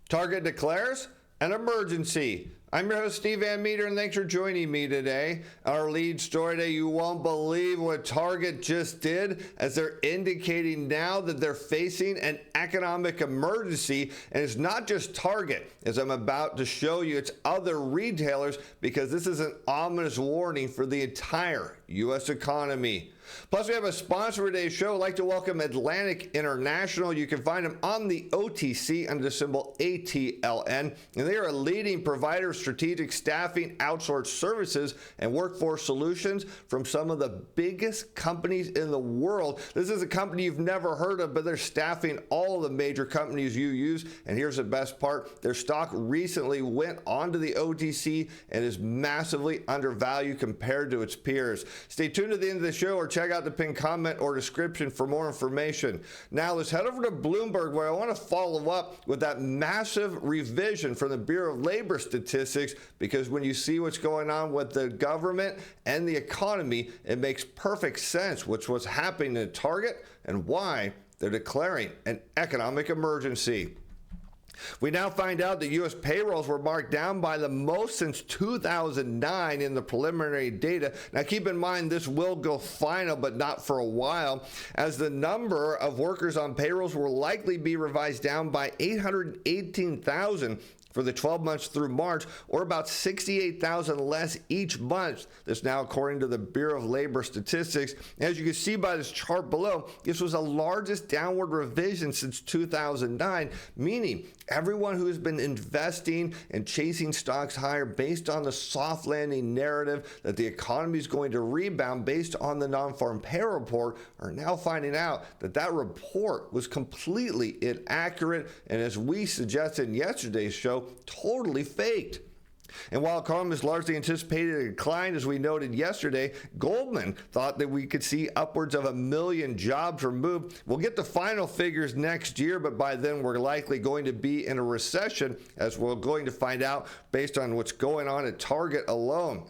Target declares an emergency. I'm your host, Steve Van Metre, and thanks for joining me today. Our lead story today, you won't believe what Target just did, as they're indicating now that they're facing an economic emergency. And it's not just Target, as I'm about to show you, it's other retailers, because this is an ominous warning for the entire U.S. economy. Plus, we have a sponsor for today's show. I'd like to welcome Atlantic International. You can find them on the OTC under the symbol ATLN, and they are a leading provider of strategic staffing, outsourced services, and workforce solutions from some of the biggest companies in the world. This is a company you've never heard of, but they're staffing all the major companies you use. And here's the best part. Their stock recently went onto the OTC and is massively undervalued compared to its peers. Stay tuned to the end of the show, or check out the pinned comment or description for more information. Now let's head over to Bloomberg, where I want to follow up with that massive revision from the Bureau of Labor Statistics, because when you see what's going on with the government and the economy, it makes perfect sense what's happening at Target and why they're declaring an economic emergency. We now find out that U.S. payrolls were marked down by the most since 2009 in the preliminary data. Now, keep in mind, this will go final, but not for a while, as the number of workers on payrolls will likely be revised down by 818,000 for the 12 months through March, or about 68,000 less each month. This now according to the Bureau of Labor Statistics. As you can see by this chart below, this was the largest downward revision since 2009, meaning everyone who has been investing and chasing stocks higher based on the soft landing narrative that the economy is going to rebound based on the non-farm payroll report are now finding out that that report was completely inaccurate, and as we suggested in yesterday's show, totally faked. And while economists largely anticipated a decline, as we noted yesterday, Goldman thought that we could see upwards of 1 million jobs removed. We'll get the final figures next year, but by then we're likely going to be in a recession, as we're going to find out based on what's going on at Target alone.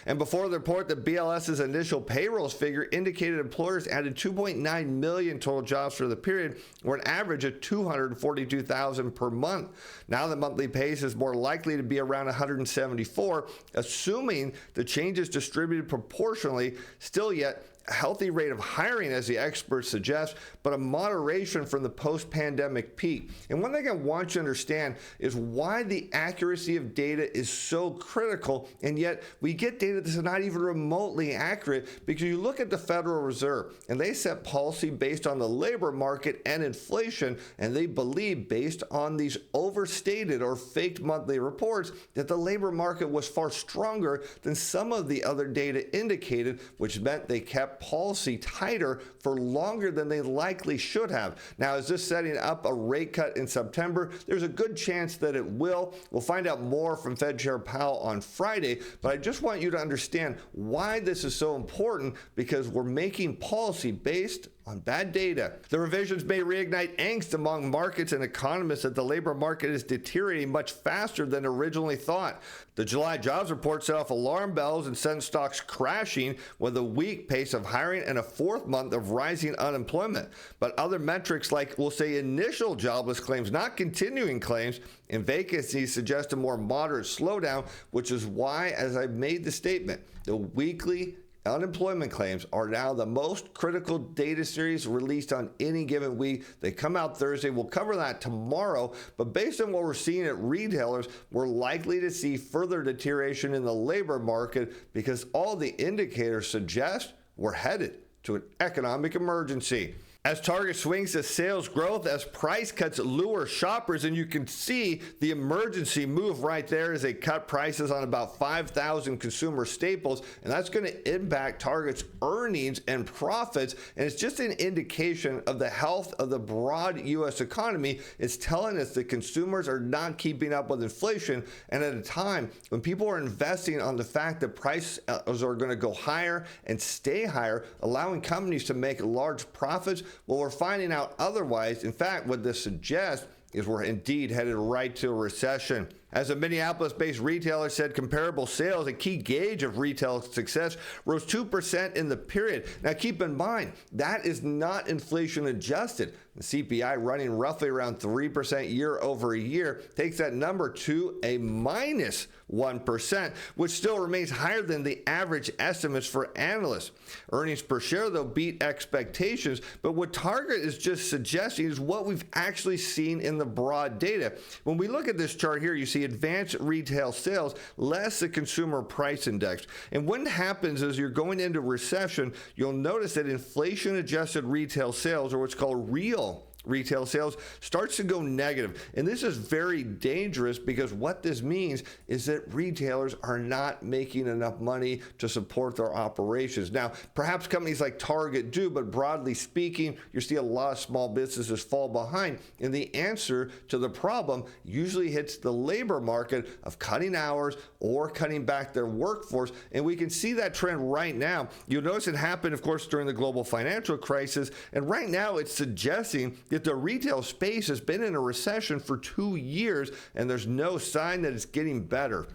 And before the report, the BLS's initial payrolls figure indicated employers added 2.9 million total jobs for the period, or an average of 242,000 per month. Now the monthly pace is more likely to be around 174, assuming the changes distributed proportionally. Still yet a healthy rate of hiring, as the experts suggest, but a moderation from the post-pandemic peak. And one thing I want you to understand is why the accuracy of data is so critical, and yet we get data that's not even remotely accurate, because you look at the Federal Reserve, and they set policy based on the labor market and inflation, and they believe, based on these overstated or faked monthly reports, that the labor market was far stronger than some of the other data indicated, which meant they kept policy tighter for longer than they likely should have. Now, is this setting up a rate cut in September? There's a good chance that it will. We'll find out more from Fed Chair Powell on Friday, but I just want you to understand why this is so important, because we're making policy based on bad data. The revisions may reignite angst among markets and economists that the labor market is deteriorating much faster than originally thought. The July jobs report set off alarm bells and sent stocks crashing, with a weak pace of hiring and a fourth month of rising unemployment. But other metrics, like we'll say initial jobless claims, not continuing claims, and vacancies suggest a more moderate slowdown, which is why, as I made the statement, the weekly unemployment claims are now the most critical data series released on any given week. They come out Thursday. We'll cover that tomorrow. But based on what we're seeing at retailers, we're likely to see further deterioration in the labor market, because all the indicators suggest we're headed to an economic emergency. As Target swings to sales growth, as price cuts lure shoppers, and you can see the emergency move right there as they cut prices on about 5,000 consumer staples, and that's going to impact Target's earnings and profits, and it's just an indication of the health of the broad U.S. economy. It's telling us that consumers are not keeping up with inflation, and at a time when people are investing on the fact that prices are going to go higher and stay higher, allowing companies to make large profits. Well, we're finding out otherwise. In fact, what this suggests is we're indeed headed right to a recession. As a Minneapolis-based retailer said, comparable sales, a key gauge of retail success, rose 2% in the period. Now keep in mind, that is not inflation adjusted. The CPI running roughly around 3% year over year takes that number to a minus 1%, which still remains higher than the average estimates for analysts. Earnings per share, though, beat expectations, but what Target is just suggesting is what we've actually seen in the broad data. When we look at this chart here, you see advanced retail sales less the consumer price index. And what happens is you're going into recession, you'll notice that inflation-adjusted retail sales, or what's called real retail sales, starts to go negative. And this is very dangerous because what this means is that retailers are not making enough money to support their operations. Now, perhaps companies like Target do, but broadly speaking, you see a lot of small businesses fall behind. And the answer to the problem usually hits the labor market of cutting hours or cutting back their workforce. And we can see that trend right now. You'll notice it happened, of course, during the global financial crisis. And right now it's suggesting that the retail space has been in a recession for 2 years, and there's no sign that it's getting better.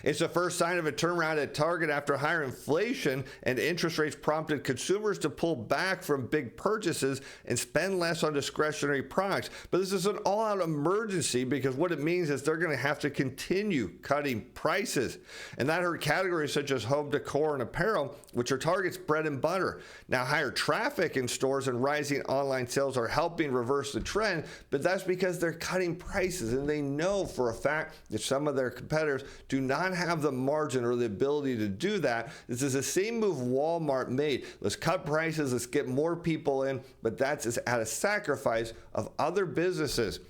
It's the first sign of a turnaround at Target after higher inflation and interest rates prompted consumers to pull back from big purchases and spend less on discretionary products. But this is an all-out emergency because what it means is they're going to have to continue cutting prices. And that hurt categories such as home decor and apparel, which are Target's bread and butter. Now, higher traffic in stores and rising online sales are helping reverse the trend, but that's because they're cutting prices, and they know for a fact that some of their competitors do not have the margin or the ability to do that. This is the same move Walmart made. Let's cut prices, let's get more people in, but that's at a sacrifice of other businesses.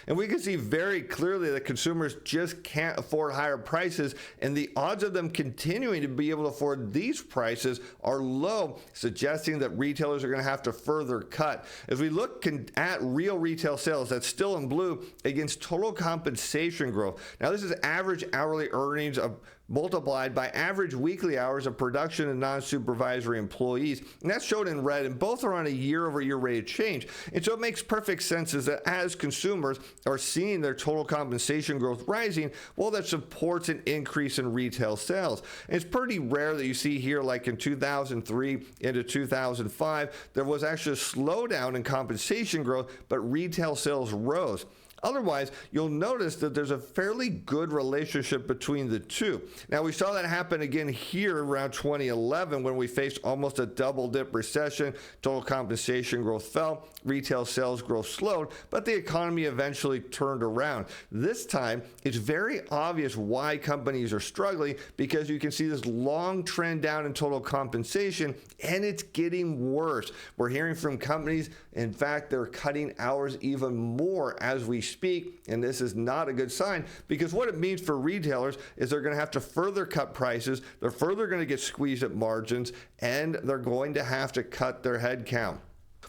And we can see very clearly that consumers just can't afford higher prices, and the odds of them continuing to be able to afford these prices are low, suggesting that retailers are going to have to further cut. As we look at real retail sales, that's still in blue, against total compensation growth. Now, this is average hourly earnings of multiplied by average weekly hours of production and non-supervisory employees. And that's shown in red, and both are on a year-over-year rate of change. And so it makes perfect sense is that as consumers are seeing their total compensation growth rising, well, that supports an increase in retail sales. And it's pretty rare that you see here, like in 2003 into 2005, there was actually a slowdown in compensation growth, but retail sales rose. Otherwise, you'll notice that there's a fairly good relationship between the two. Now, we saw that happen again here around 2011 when we faced almost a double-dip recession. Total compensation growth fell, retail sales growth slowed, but the economy eventually turned around. This time, it's very obvious why companies are struggling because you can see this long trend down in total compensation, and it's getting worse. We're hearing from companies, in fact, they're cutting hours even more as we speak, and this is not a good sign because what it means for retailers is they're going to have to further cut prices, they're further going to get squeezed at margins, and they're going to have to cut their head count.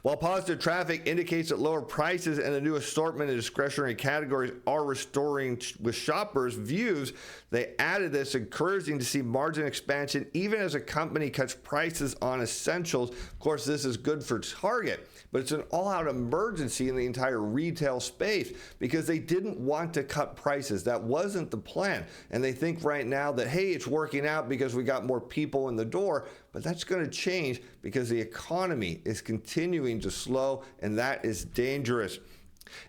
While positive traffic indicates that lower prices and a new assortment in discretionary categories are restoring with shoppers' views, they added this, encouraging to see margin expansion even as a company cuts prices on essentials. Of course, this is good for Target, but it's an all-out emergency in the entire retail space because they didn't want to cut prices. That wasn't the plan. And they think right now that, hey, it's working out because we got more people in the door, but that's going to change because the economy is continuing to slow, and that is dangerous.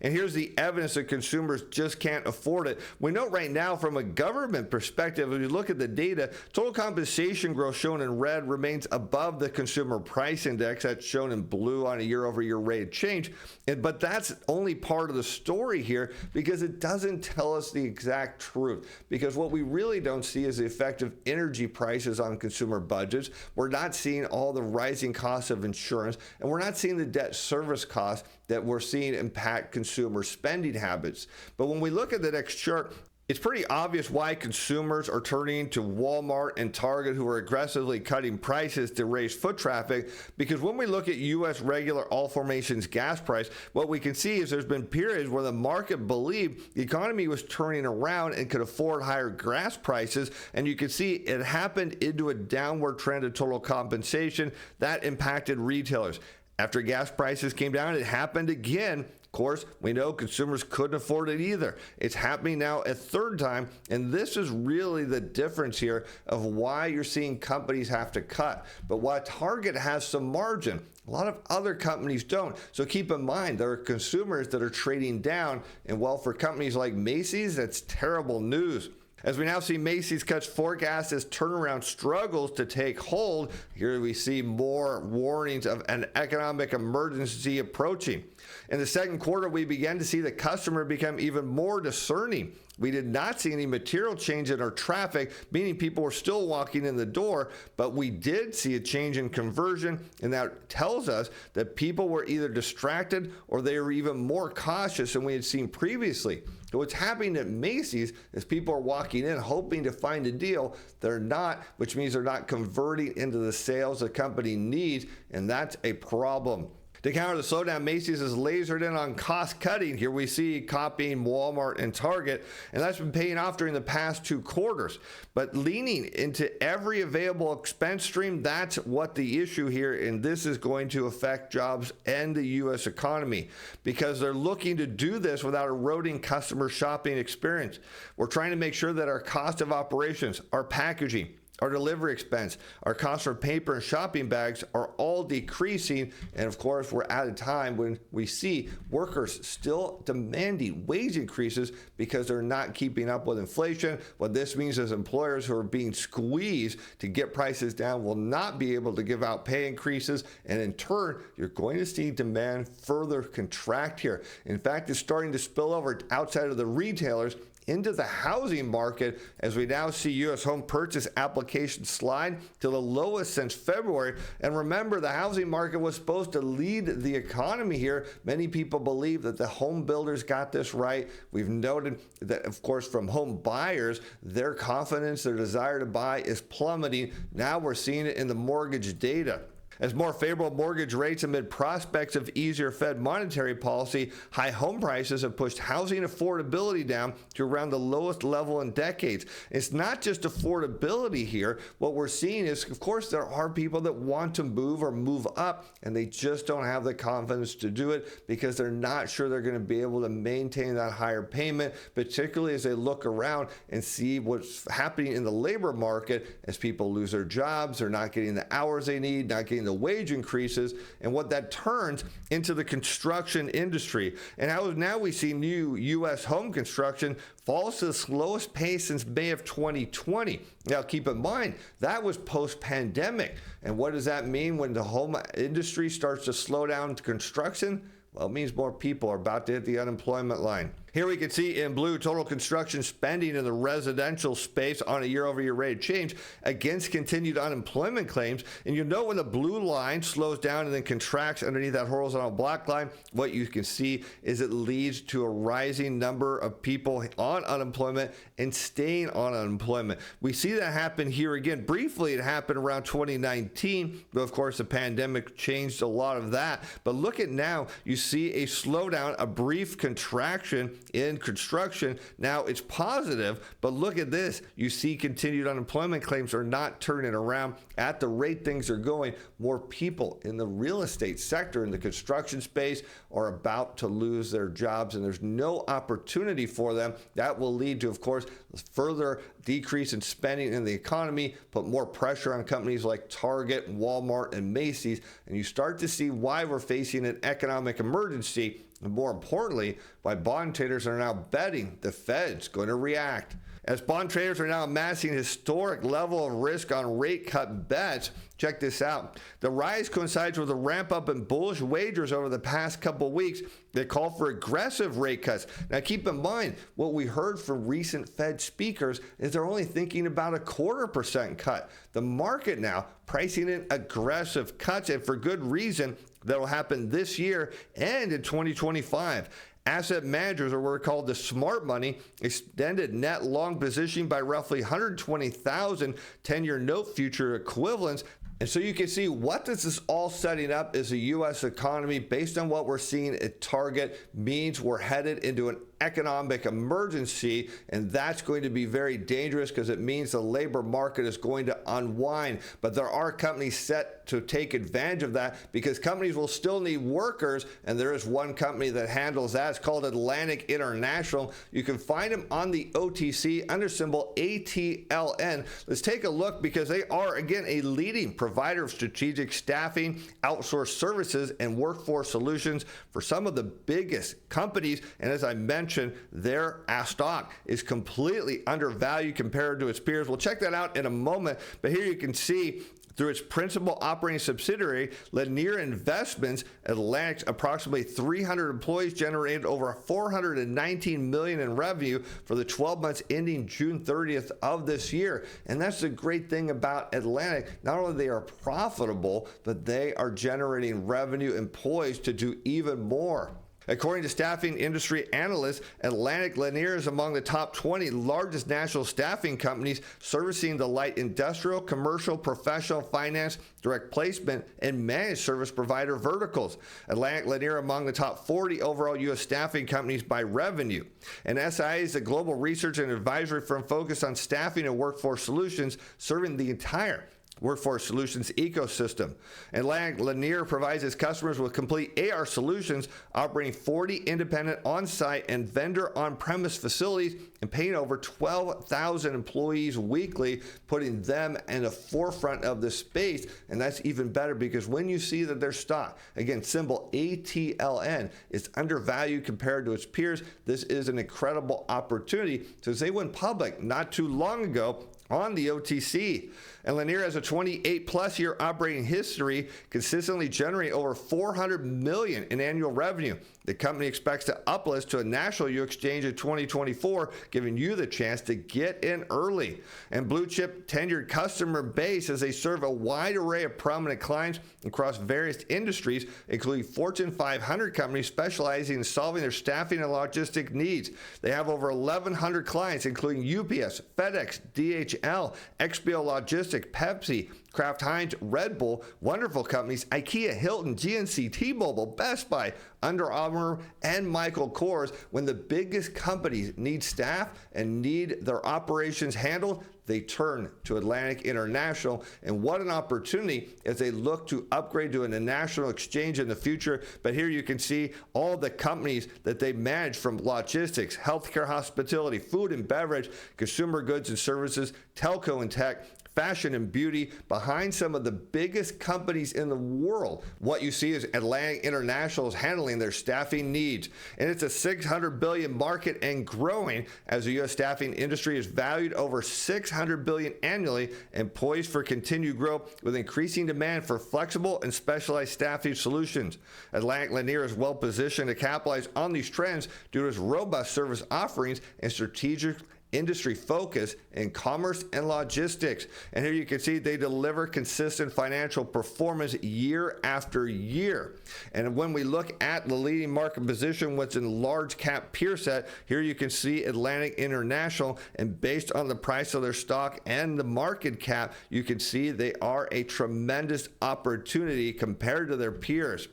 And here's the evidence that consumers just can't afford it. We know right now from a government perspective, if you look at the data, total compensation growth shown in red remains above the consumer price index. That's shown in blue on a year-over-year rate of change. But that's only part of the story here because it doesn't tell us the exact truth. Because what we really don't see is the effect of energy prices on consumer budgets. We're not seeing all the rising costs of insurance, and we're not seeing the debt service costs that we're seeing impact consumer spending habits. But when we look at the next chart, it's pretty obvious why consumers are turning to Walmart and Target, who are aggressively cutting prices to raise foot traffic, because when we look at U.S. regular all formations gas price, what we can see is there's been periods where the market believed the economy was turning around and could afford higher gas prices, and you can see it happened into a downward trend of total compensation that impacted retailers. After gas prices came down, it happened again. Of course, we know consumers couldn't afford it either. It's happening now a third time, and this is really the difference here of why you're seeing companies have to cut. But while Target has some margin, a lot of other companies don't. So keep in mind, there are consumers that are trading down, and well, for companies like Macys, that's terrible news. As we now see Macys cuts forecast as turnaround struggles to take hold, here we see more warnings of an economic emergency approaching. In the second quarter, we began to see the customer become even more discerning. We did not see any material change in our traffic, meaning people were still walking in the door, but we did see a change in conversion, and that tells us that people were either distracted or they were even more cautious than we had seen previously. So what's happening at Macys is people are walking in hoping to find a deal. They're not, which means they're not converting into the sales the company needs, and that's a problem. To counter the slowdown, Macys is lasered in on cost cutting. Here we see copying Walmart and Target, and that's been paying off during the past 2 quarters. But leaning into every available expense stream, that's what the issue here, and this is going to affect jobs and the U.S. economy because they're looking to do this without eroding customer shopping experience. We're trying to make sure that our cost of operations, our packaging, our delivery expense, our cost for paper and shopping bags are all decreasing. And of course, we're at a time when we see workers still demanding wage increases because they're not keeping up with inflation. What this means is employers who are being squeezed to get prices down will not be able to give out pay increases. And in turn, you're going to see demand further contract here. In fact, it's starting to spill over outside of the retailers into the housing market as we now see U.S. home purchase applications slide to the lowest since February. And remember, the housing market was supposed to lead the economy here. Many people believe that the home builders got this right. We've noted that, of course, from home buyers, their confidence, their desire to buy is plummeting. Now we're seeing it in the mortgage data. As more favorable mortgage rates amid prospects of easier Fed monetary policy, high home prices have pushed housing affordability down to around the lowest level in decades. It's not just affordability here. What we're seeing is, of course, there are people that want to move or move up, and they just don't have the confidence to do it because they're not sure they're going to be able to maintain that higher payment, particularly as they look around and see what's happening in the labor market as people lose their jobs, they're not getting the hours they need, not getting the wage increases, and what that turns into the construction industry. And how now we see new U.S. home construction falls to the slowest pace since May of 2020. Now, keep in mind, that was post-pandemic. And what does that mean when the home industry starts to slow down construction? Well, it means more people are about to hit the unemployment line. Here we can see in blue total construction spending in the residential space on a year-over-year rate of change against continued unemployment claims. And you know when the blue line slows down and then contracts underneath that horizontal black line, what you can see is it leads to a rising number of people on unemployment and staying on unemployment. We see that happen here again. Briefly, it happened around 2019, but of course the pandemic changed a lot of that. But look at now, you see a slowdown, a brief contraction in construction. Now it's positive, but look at this. You see continued unemployment claims are not turning around at the rate things are going. More people in the real estate sector, in the construction space, are about to lose their jobs, and there's no opportunity for them. That will lead to, of course, further decrease in spending in the economy, put more pressure on companies like Target, Walmart, and Macys, and you start to see why we're facing an economic emergency. And more importantly, why bond traders are now betting the Fed's going to react. As bond traders are now amassing historic level of risk on rate cut bets, check this out. The rise coincides with a ramp up in bullish wagers over the past couple weeks that call for aggressive rate cuts. Now keep in mind, what we heard from recent Fed speakers is they're only thinking about a 0.25% cut. The market now pricing in aggressive cuts, and for good reason. That'll happen this year and in 2025. Asset managers, or what are called the smart money, extended net long positioning by roughly 120,000 10-year note future equivalents. And so you can see what this is all setting up is the U.S. economy based on what we're seeing at Target means we're headed into an economic emergency, and that's going to be very dangerous because it means the labor market is going to unwind. But there are companies set to take advantage of that because companies will still need workers, and there is one company that handles that. It's called Atlantic International. You can find them on the OTC under symbol ATLN. Let's take a look because they are, again, a leading provider of strategic staffing, outsourced services, and workforce solutions for some of the biggest companies. And as I mentioned, their stock is completely undervalued compared to its peers. We'll check that out in a moment, but here you can see through its principal operating subsidiary, Lanier Investments, Atlantic's approximately 300 employees generated over $419 million in revenue for the 12 months ending June 30th of this year. And that's the great thing about Atlantic. Not only they are profitable, but they are generating revenue and poised to do even more. According to staffing industry analysts, Atlantic Lanier is among the top 20 largest national staffing companies servicing the light industrial, commercial, professional, finance, direct placement, and managed service provider verticals. Atlantic Lanier among the top 40 overall U.S. staffing companies by revenue. And SIA is a global research and advisory firm focused on staffing and workforce solutions, serving the entire workforce solutions ecosystem. Atlantic Lanier provides its customers with complete AR solutions, operating 40 independent on-site and vendor on-premise facilities and paying over 12,000 employees weekly, putting them in the forefront of the space. And that's even better because when you see that their stock, again, symbol ATLN, is undervalued compared to its peers, this is an incredible opportunity since they went public not too long ago on the OTC. And Lanier has a 28-plus year operating history, consistently generating over $400 million in annual revenue. The company expects to uplist to a national U exchange in 2024, giving you the chance to get in early. And blue chip tenured customer base as they serve a wide array of prominent clients across various industries, including Fortune 500 companies specializing in solving their staffing and logistic needs. They have over 1,100 clients, including UPS, FedEx, DHL, XPO Logistics, Pepsi, Kraft Heinz, Red Bull, wonderful companies, IKEA, Hilton, GNC, T-Mobile, Best Buy, Under Armour, and Michael Kors. When the biggest companies need staff and need their operations handled, they turn to Atlantic International. And what an opportunity as they look to upgrade to a national exchange in the future. But here you can see all the companies that they manage, from logistics, healthcare, hospitality, food and beverage, consumer goods and services, telco and tech, fashion and beauty, behind some of the biggest companies in the world. What you see is Atlantic International is handling their staffing needs. And it's a $600 billion market and growing, as the U.S. staffing industry is valued over $600 billion annually and poised for continued growth with increasing demand for flexible and specialized staffing solutions. Atlantic Lanier is well positioned to capitalize on these trends due to its robust service offerings and strategic industry focus in commerce and logistics. And here you can see they deliver consistent financial performance year after year. And when we look at the leading market position, what's in large cap peer set, here you can see Atlantic International, and based on the price of their stock and the market cap, you can see they are a tremendous opportunity compared to their peers.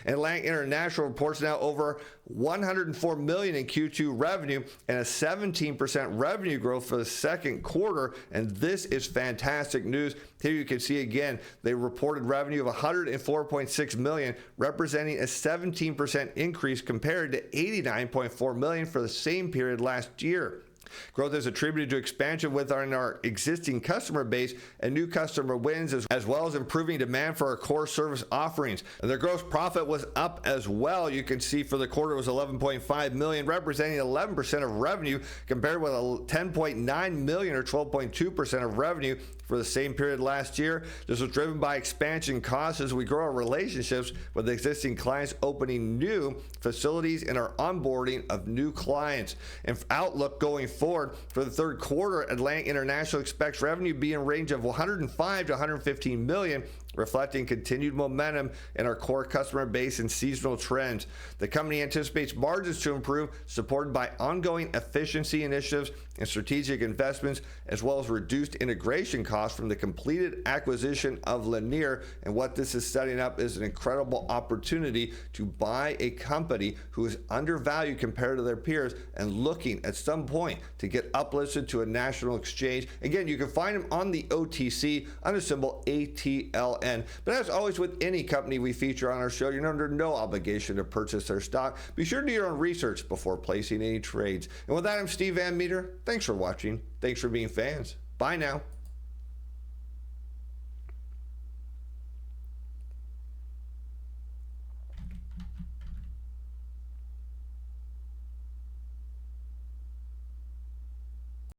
Atlantic International reports now over $104 million in Q2 revenue and a 17% revenue growth for the second quarter, and this is fantastic news. Here you can see again, they reported revenue of $104.6 million, representing a 17% increase compared to $89.4 million for the same period last year. Growth is attributed to expansion within our existing customer base and new customer wins, as well as improving demand for our core service offerings. And their gross profit was up as well. You can see for the quarter it was $11.5 million, representing 11% of revenue, compared with $10.9 million or 12.2% of revenue for the same period last year. This was driven by expansion costs as we grow our relationships with existing clients, opening new facilities and our onboarding of new clients. And outlook going forward for the third quarter, Atlantic International expects revenue to be in range of $105 to $115 million, reflecting continued momentum in our core customer base and seasonal trends. The company anticipates margins to improve, supported by ongoing efficiency initiatives and strategic investments, as well as reduced integration costs from the completed acquisition of Lanier. And what this is setting up is an incredible opportunity to buy a company who is undervalued compared to their peers and looking at some point to get uplisted to a national exchange. Again, you can find them on the OTC under symbol ATLN. But as always with any company we feature on our show, you're under no obligation to purchase their stock. Be sure to do your own research before placing any trades. And with that, I'm Steve Van Metre. Thanks for watching. Thanks for being fans. Bye now.